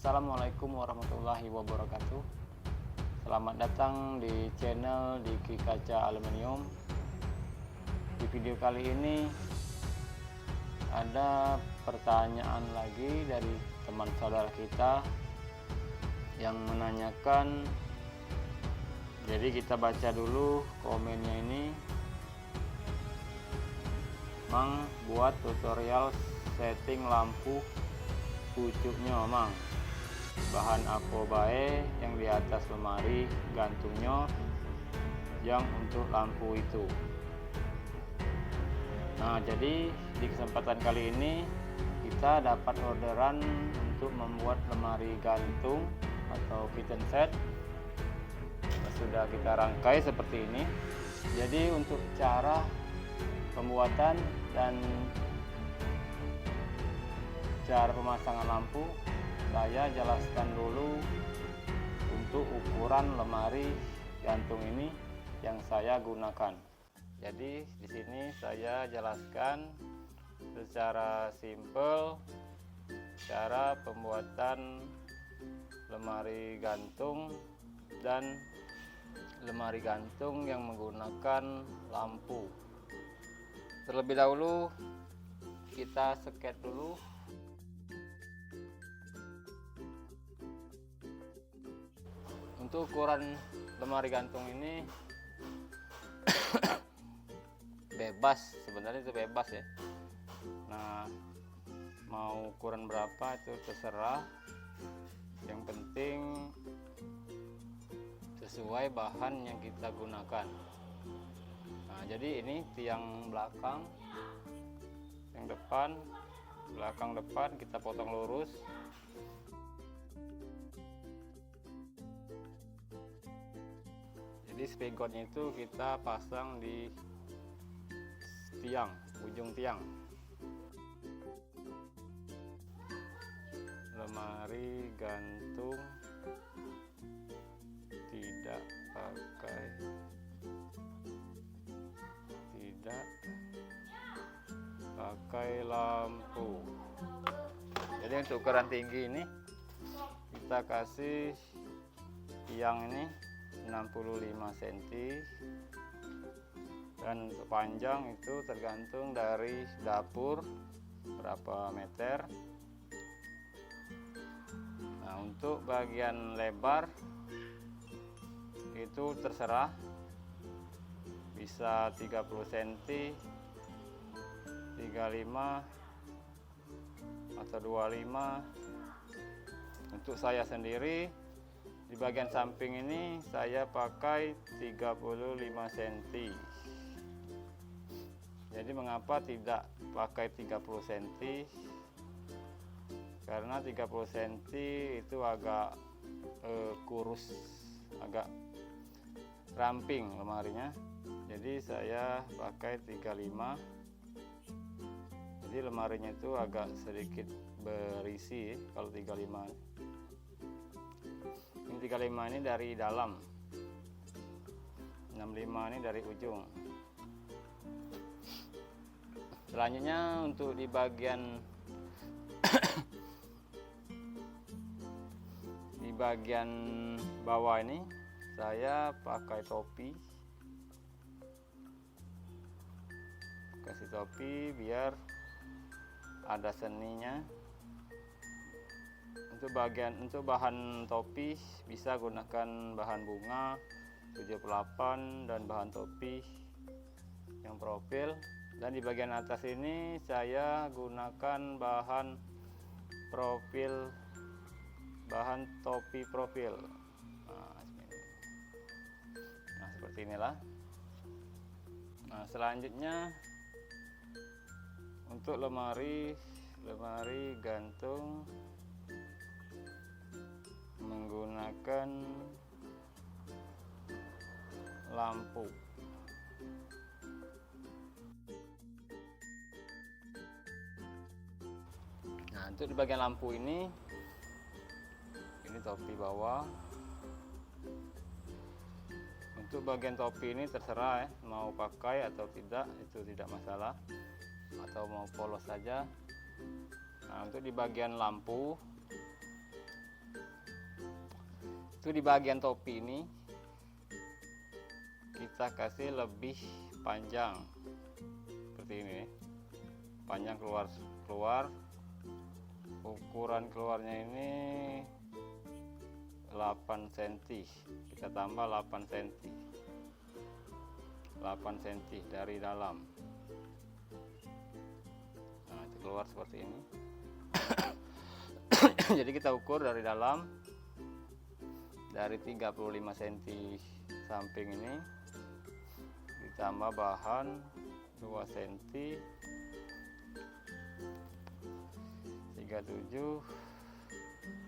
Assalamualaikum warahmatullahi wabarakatuh. Selamat datang di channel Diki Kaca Aluminium. Di video kali ini ada pertanyaan lagi dari teman saudara kita yang menanyakan. Jadi kita baca dulu komennya ini. Mang, buat tutorial setting lampu pucuknya Mang, bahan apa bae yang di atas lemari gantungnya yang untuk lampu itu. Nah, jadi di kesempatan kali ini kita dapat orderan untuk membuat lemari gantung atau kitchen set. Sudah kita rangkai seperti ini. Jadi untuk cara pembuatan dan cara pemasangan lampu saya jelaskan dulu untuk ukuran lemari gantung ini yang saya gunakan. Jadi di sini saya jelaskan secara simpel cara pembuatan lemari gantung dan lemari gantung yang menggunakan lampu. Terlebih dahulu kita sket dulu. Untuk ukuran lemari gantung ini bebas, sebenarnya itu bebas ya. Nah, mau ukuran berapa itu terserah, yang penting sesuai bahan yang kita gunakan. Nah, jadi ini tiang belakang, yang depan, belakang depan kita potong lurus. Jadi spigotnya itu kita pasang di tiang, ujung tiang. Lemari gantung tidak pakai lampu. Jadi untuk ukuran tinggi ini kita kasih tiang ini 65 cm, dan untuk panjang itu tergantung dari dapur berapa meter. Nah, untuk bagian lebar itu terserah, bisa 30 cm, 35 atau 25. Untuk saya sendiri di bagian samping ini saya pakai 35 cm. Jadi mengapa tidak pakai 30 cm? Karena 30 cm itu agak kurus, agak ramping lemarinya. Jadi saya pakai 35. Jadi lemarinya itu agak sedikit berisi kalau 35. Ini 35 ini dari dalam, 65 ini dari ujung. Selanjutnya untuk di bagian di bagian bawah ini saya pakai topi. Kasih topi biar ada seninya. Untuk bahan topi bisa gunakan bahan bunga 78 dan bahan topi yang profil. Dan di bagian atas ini saya gunakan bahan profil, bahan topi profil. Nah, seperti inilah. Nah, selanjutnya untuk lemari gantung menggunakan lampu. Nah, untuk di bagian lampu ini topi bawah. Untuk bagian topi ini terserah ya, mau pakai atau tidak, itu tidak masalah, atau mau polos saja. Nah, untuk di bagian lampu Itu di bagian topi ini kita kasih lebih panjang seperti ini, panjang keluar. Ukuran keluarnya ini 8 cm, kita tambah 8 cm dari dalam. Nah, itu keluar seperti ini. Jadi kita ukur dari dalam, dari 35 cm samping ini ditambah bahan 2 cm, 37,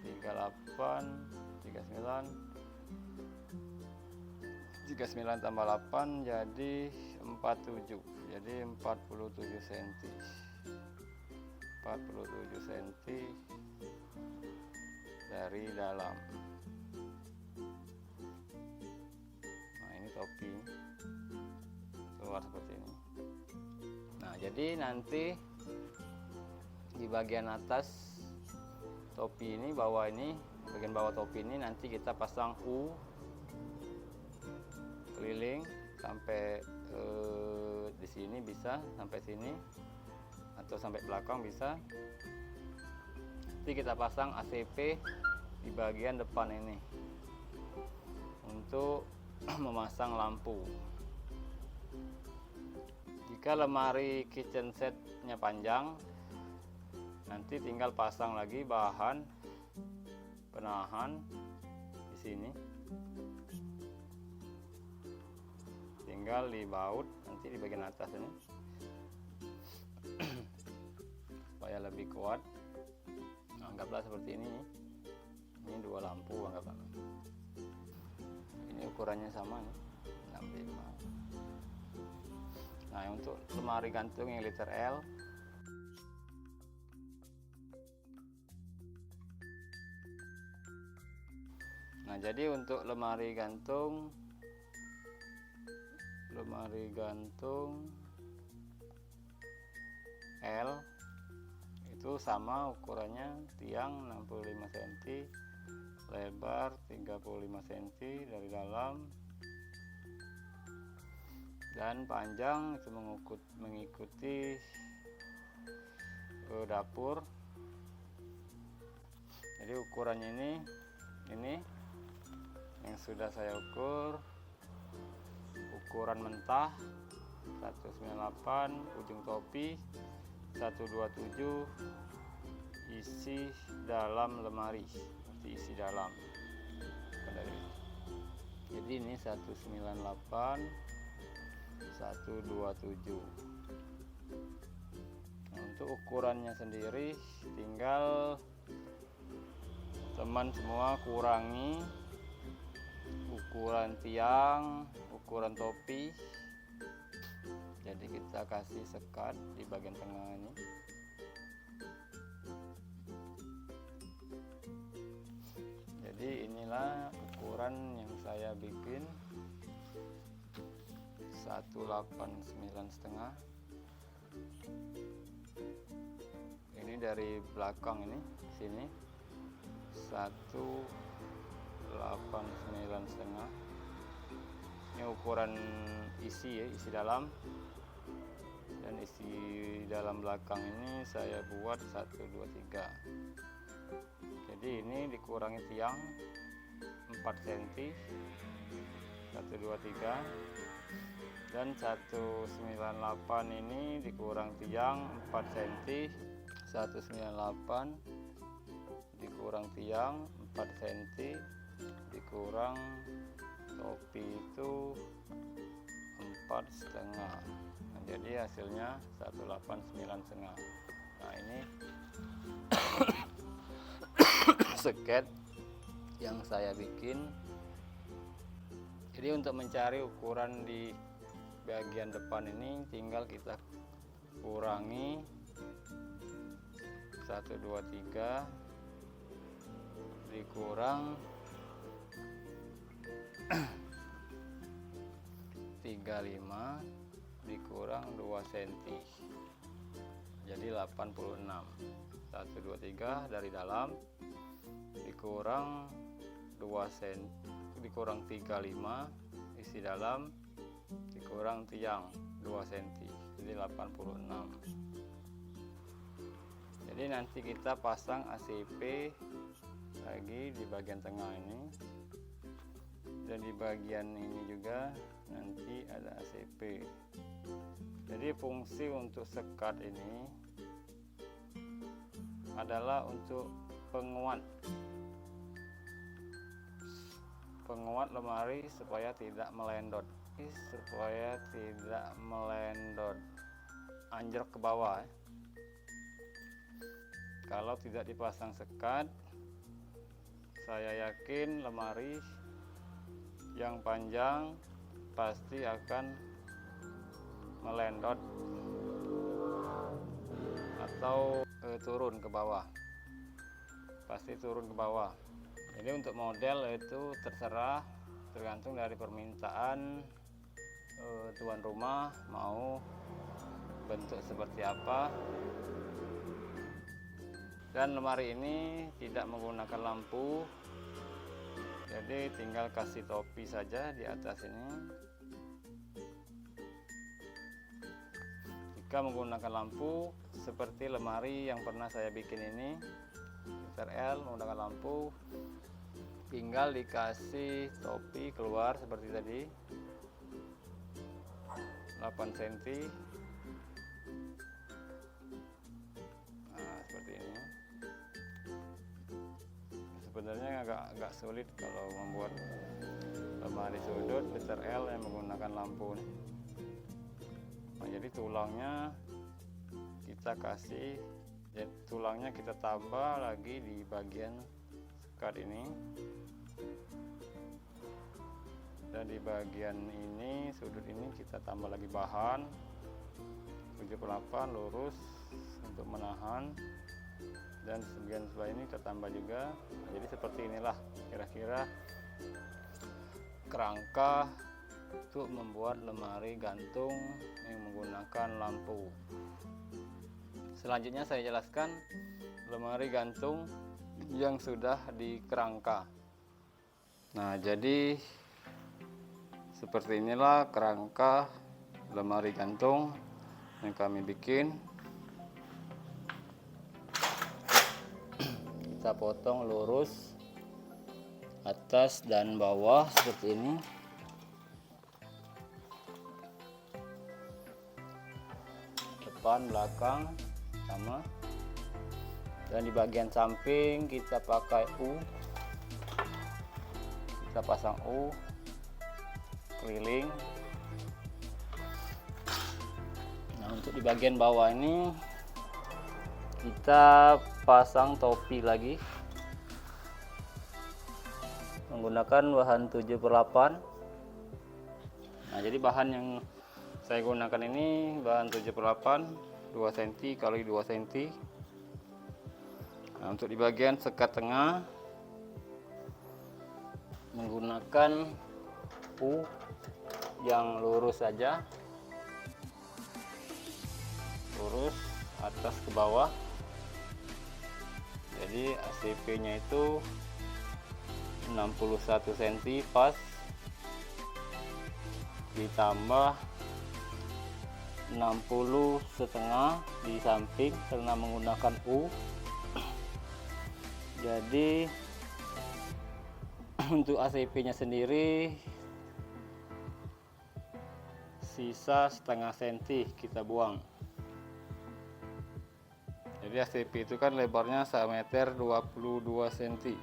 38, 39 tambah 8 jadi 47, jadi 47 cm. 47 cm dari dalam. Nah, ini topi keluar seperti ini. Nah, jadi nanti di bagian atas topi ini, bagian bawah topi ini nanti kita pasang U keliling sampai di sini, bisa sampai sini atau sampai belakang bisa. Nanti kita pasang ACP di bagian depan ini untuk memasang lampu. Jika lemari kitchen setnya panjang, nanti tinggal pasang lagi bahan penahan di sini, tinggal dibaut nanti di bagian atas ini supaya lebih kuat. Anggaplah seperti ini 2 lampu, anggaplah ini ukurannya sama nih, 65. Nah, untuk lemari gantung yang liter L, nah jadi untuk lemari gantung L itu sama ukurannya, tiang 65 cm, lebar 35 cm dari dalam, dan panjang itu mengikuti dapur. Jadi ukurannya ini yang sudah saya ukur, ukuran mentah 198, ujung topi 127, isi dalam lemari, seperti isi dalam. Jadi ini 198, 127. Nah, untuk ukurannya sendiri tinggal teman semua kurangi ukuran tiang, ukuran topi. Jadi kita kasih sekat di bagian tengah ini. Jadi inilah ukuran yang saya bikin, 189,5. Ini dari belakang ini sini 189,5. Ini ukuran isi ya, isi dalam, dan isi dalam belakang ini saya buat 123. Jadi ini dikurangi tiang 4 cm, 123, dan 198 ini dikurang tiang 4 cm, 198 dikurang tiang 4 cm, dikurang topi itu 4,5. Nah, jadi hasilnya 189,5. Nah, ini sket yang saya bikin. Jadi untuk mencari ukuran di bagian depan ini tinggal kita kurangi 123 dikurang 35 dikurang 2 cm, jadi 86. 123 dari dalam dikurang 2 cm dikurang 35 isi dalam dikurang tiang 2 cm, jadi 86. Jadi nanti kita pasang ACP lagi di bagian tengah ini, dan di bagian ini juga nanti ada ACP. Jadi fungsi untuk sekat ini adalah untuk penguat lemari supaya tidak melendot, anjlok ke bawah. Kalau tidak dipasang sekat, saya yakin lemari yang panjang pasti akan melendot atau turun ke bawah, pasti turun ke bawah. Jadi untuk model itu tergantung dari permintaan tuan rumah mau bentuk seperti apa. Dan lemari ini tidak menggunakan lampu, jadi tinggal kasih topi saja di atas ini. Jika menggunakan lampu seperti lemari yang pernah saya bikin ini, liter L menggunakan lampu, tinggal dikasih topi keluar seperti tadi 8 cm. Nah, seperti ini. Sebenarnya agak sulit kalau membuat lemari sudut liter L yang menggunakan lampu. Nah, jadi tulangnya kita tambah lagi di bagian sekat ini, dan di bagian ini sudut ini kita tambah lagi bahan 78 lurus untuk menahan, dan sebagian sebelah ini kita tambah juga. Jadi seperti inilah kira-kira kerangka untuk membuat lemari gantung yang menggunakan lampu. Selanjutnya saya jelaskan lemari gantung yang sudah dikerangka. Nah, jadi seperti inilah kerangka lemari gantung yang kami bikin. Kita potong lurus atas dan bawah seperti ini. Depan belakang sama, dan di bagian samping kita pakai U, kita pasang U keliling. Nah, untuk di bagian bawah ini kita pasang topi lagi menggunakan bahan 7/8. Nah, jadi bahan yang saya gunakan ini bahan 7/8, 2 cm kali 2 cm. Nah, untuk di bagian sekat tengah menggunakan U yang lurus saja, lurus atas ke bawah. Jadi ACP nya itu 61 cm pas, ditambah 60,5 di samping karena menggunakan U. Jadi untuk ACP nya sendiri sisa setengah senti kita buang. Jadi ACP itu kan lebarnya 1 meter 22 cm.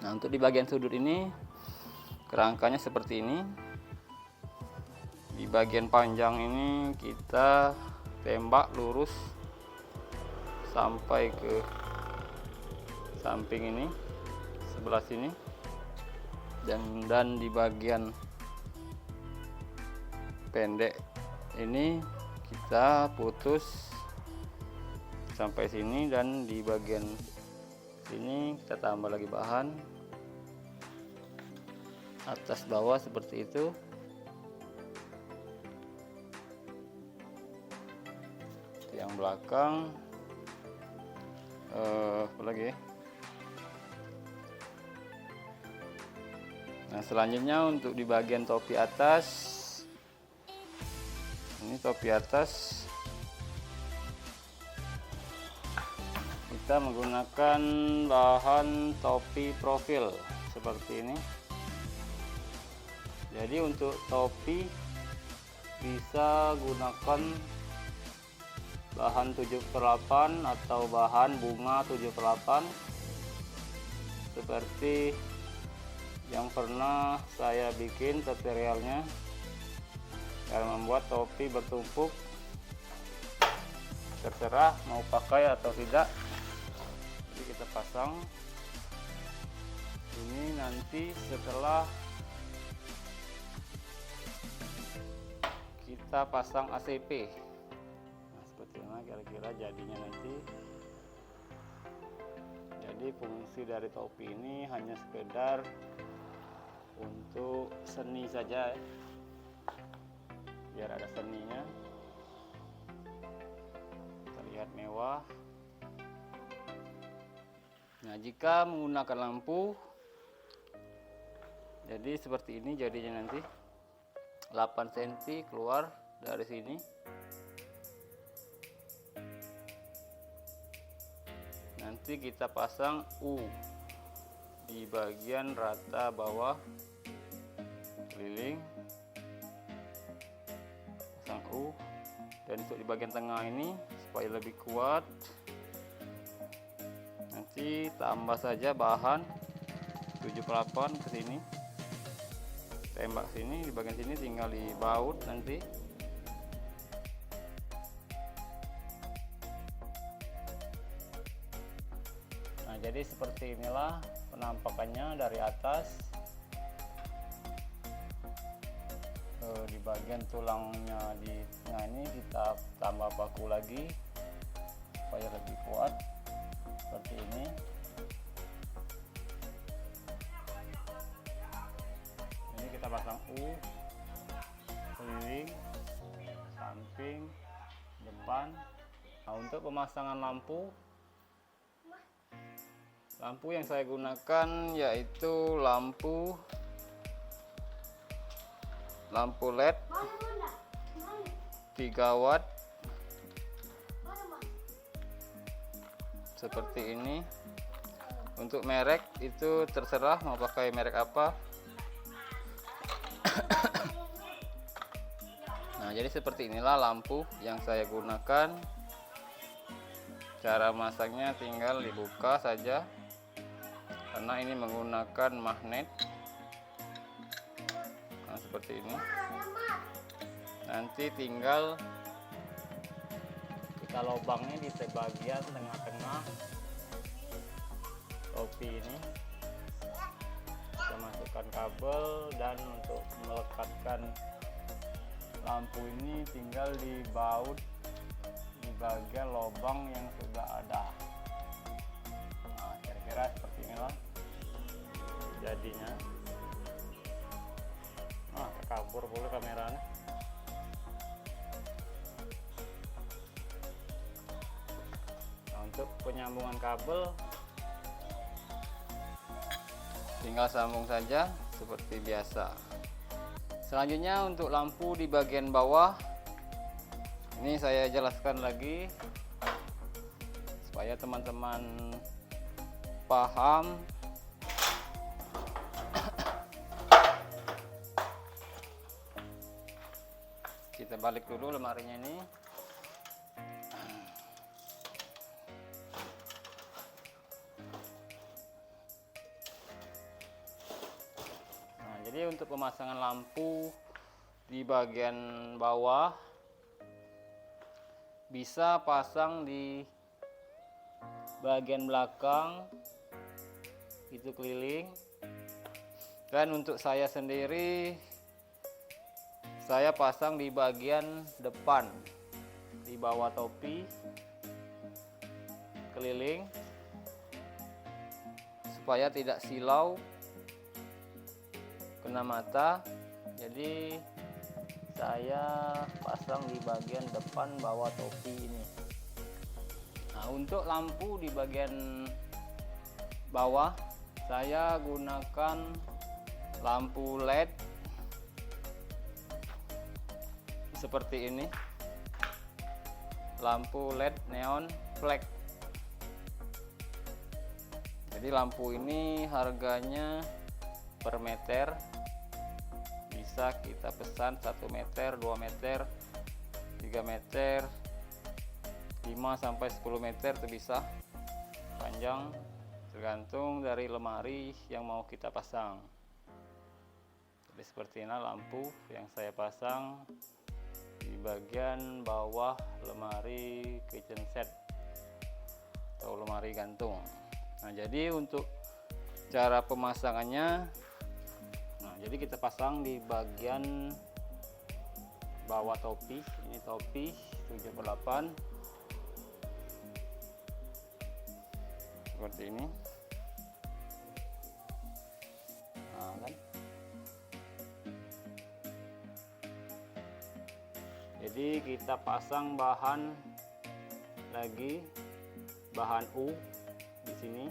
Nah, untuk di bagian sudut ini kerangkanya seperti ini. Di bagian panjang ini kita tembak lurus sampai ke samping ini sebelah sini, dan di bagian pendek ini kita putus sampai sini, dan di bagian sini kita tambah lagi bahan atas bawah seperti itu. Yang belakang apa lagi, Nah, selanjutnya untuk di bagian topi atas, ini topi atas kita menggunakan bahan topi profil seperti ini. Jadi untuk topi bisa gunakan bahan 7/8 atau bahan bunga 7/8 seperti yang pernah saya bikin tutorialnya cara membuat topi bertumpuk. Terserah mau pakai atau tidak. Jadi kita pasang ini nanti setelah kita pasang ACP. Nah, seperti ini kira-kira jadinya nanti. Jadi fungsi dari topi ini hanya sekedar untuk seni saja ya. Biar ada seninya, terlihat mewah. Nah, jika menggunakan lampu, jadi seperti ini jadinya nanti 8 cm keluar dari sini. Nanti kita pasang U di bagian rata bawah keliling, pasang U, dan untuk di bagian tengah ini supaya lebih kuat nanti tambah saja bahan 7/8 ke sini, tembak sini, di bagian sini tinggal dibaut nanti. Nah, jadi seperti inilah penampakannya dari atas. Di bagian tulangnya di tengah ini kita tambah paku lagi supaya lebih kuat seperti ini. Ini kita pasang U keliling, samping, depan. Nah, untuk pemasangan lampu yang saya gunakan yaitu lampu LED 3 watt seperti ini. Untuk merek itu terserah mau pakai merek apa. Nah, jadi seperti inilah lampu yang saya gunakan. Cara masangnya tinggal dibuka saja karena ini menggunakan magnet. Nah, seperti ini. Nanti tinggal kita lubangnya di bagian tengah-tengah topi ini. Kita masukkan kabel, dan untuk melekatkan lampu ini tinggal dibaut di bagian lubang yang sudah ada. Nah, kira-kira seperti inilah jadinya. Nah, kabur boleh kameranya. Nah, untuk penyambungan kabel tinggal sambung saja seperti biasa. Selanjutnya untuk lampu di bagian bawah ini saya jelaskan lagi supaya teman-teman paham. Kita balik dulu lemarinya ini. Nah, jadi untuk pemasangan lampu di bagian bawah bisa pasang di bagian belakang itu keliling, dan untuk saya sendiri saya pasang di bagian depan di bawah topi keliling supaya tidak silau kena mata. Jadi saya pasang di bagian depan bawah topi ini. Nah, untuk lampu di bagian bawah saya gunakan lampu LED seperti ini, lampu LED neon flag. Jadi lampu ini harganya per meter, bisa kita pesan 1 meter, 2 meter, 3 meter, 5 sampai 10 meter itu bisa, panjang tergantung dari lemari yang mau kita pasang. Jadi seperti ini lampu yang saya pasang di bagian bawah lemari kitchen set atau lemari gantung. Nah, jadi untuk cara pemasangannya, nah jadi kita pasang di bagian bawah topi. Ini topi 7/8 seperti ini. Nah, kan? Jadi kita pasang bahan lagi, bahan U di sini,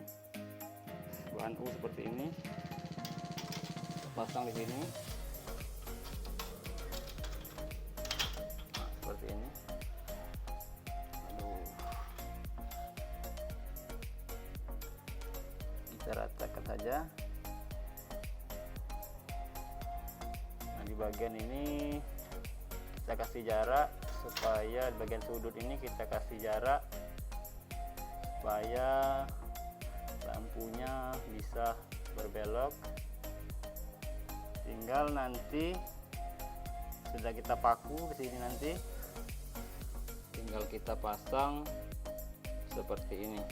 bahan U seperti ini, pasang di sini. Nah, seperti ini. Aduh. Kita ratakan saja. Nah, di bagian ini kita kasih jarak, supaya di bagian sudut ini kita kasih jarak supaya lampunya bisa berbelok. Tinggal nanti sudah kita paku ke sini, nanti tinggal kita pasang seperti ini.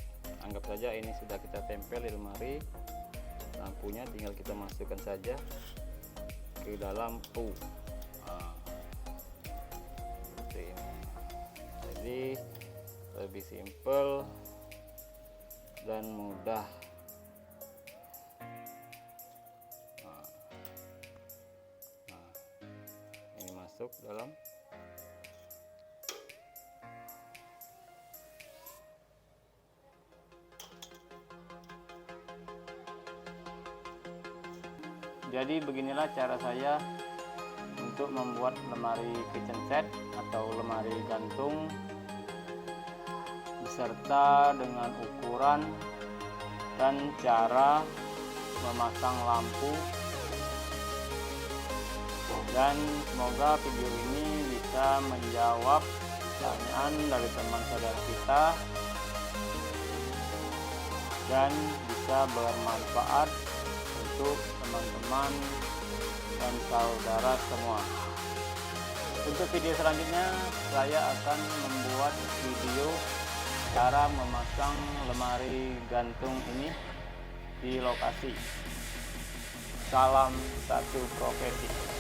Anggap saja ini sudah kita tempel di lemari, lampunya tinggal kita masukkan saja ke dalam lampu. Jadi lebih simpel dan mudah. Nah, ini masuk dalam. Jadi beginilah cara saya untuk membuat lemari kitchen set atau lemari gantung beserta dengan ukuran dan cara memasang lampu. Dan semoga video ini bisa menjawab pertanyaan dari teman saudara kita dan bisa bermanfaat untuk teman-teman dan saudara semua. Untuk video selanjutnya saya akan membuat video cara memasang lemari gantung ini di lokasi. Salam satu profesi.